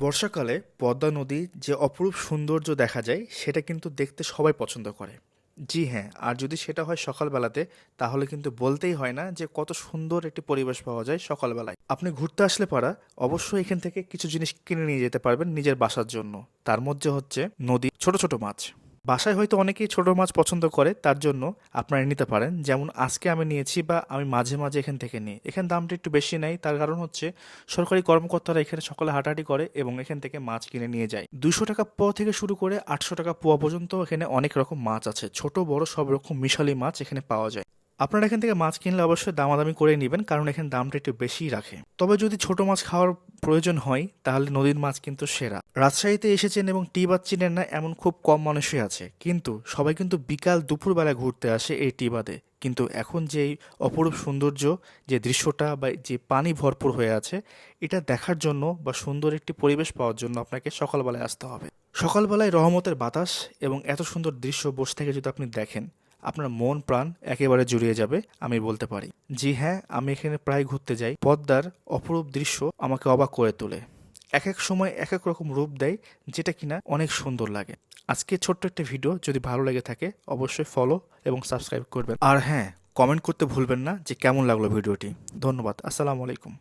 বর্ষাকালে পদ্মা নদী যে অপরূপ সৌন্দর্য দেখা যায় সেটা কিন্তু দেখতে সবাই পছন্দ করে। জি হ্যাঁ, আর যদি সেটা হয় সকালবেলাতে তাহলে কিন্তু বলতেই হয় না যে কত সুন্দর একটি পরিবেশ পাওয়া যায় সকালবেলায়। আপনি ঘুরতে আসলে পারা অবশ্যই এখান থেকে কিছু জিনিস কিনে নিয়ে যেতে পারবেন নিজের বাসার জন্য। তার মধ্যে হচ্ছে নদী ছোট ছোট মাছ। বাসায় হয়তো অনেকেই ছোট মাছ পছন্দ করে, তার জন্য আপনারা নিতে পারেন। যেমন আজকে আমি নিয়েছি বা আমি মাঝে মাঝে এখান থেকে নিই। এখানে দামটা একটু বেশি নেয়, তার কারণ হচ্ছে সরকারি কর্মকর্তারা এখানে সকালে হাঁটাহাঁটি করে এবং এখান থেকে মাছ কিনে নিয়ে যায়। 200 টাকা পোয়া থেকে শুরু করে 800 টাকা পোয়া পর্যন্ত এখানে অনেক রকম মাছ আছে, ছোট বড় সব রকম মিশালি মাছ এখানে পাওয়া যায়। আপনারা এখান থেকে মাছ কিনলে অবশ্যই দামাদামি করে নেবেন, কারণ এখানে দামটা একটু বেশিই রাখে। তবে যদি ছোট মাছ খাওয়ার প্রয়োজন হয় তাহলে নদীর মাছ কিন্তু সেরা। রাজশাহীতে এসেছেন এবং টি বাঁধ চিনেন না এমন খুব কম মানুষই আছে, কিন্তু সবাই কিন্তু বিকাল দুপুরবেলা ঘুরতে আসে এই টি বাঁধে। কিন্তু এখন যে এই অপরূপ সৌন্দর্য, যে দৃশ্যটা বা যে পানি ভরপুর হয়ে আছে, এটা দেখার জন্য বা সুন্দর একটি পরিবেশ পাওয়ার জন্য আপনাকে সকালবেলায় আসতে হবে। সকালবেলায় রহমতের বাতাস এবং এত সুন্দর দৃশ্য বসে থেকে যদি আপনি দেখেন, আপনার মন প্রাণ একেবারে জুড়িয়ে যাবে আমি বলতে পারি। জি হ্যাঁ, আমি এখানে প্রায় ঘুরতে যাই। পদ্মার অপরূপ দৃশ্য আমাকে অবাক করে তোলে। এক এক সময় এক এক রকম রূপ দেয়, যেটা কিনা অনেক সুন্দর লাগে। আজকে ছোট্ট একটা ভিডিও যদি ভালো লেগে থাকে অবশ্যই ফলো এবং সাবস্ক্রাইব করবেন। আর হ্যাঁ, কমেন্ট করতে ভুলবেন না যে কেমন লাগলো ভিডিওটি। ধন্যবাদ। আসসালামু আলাইকুম।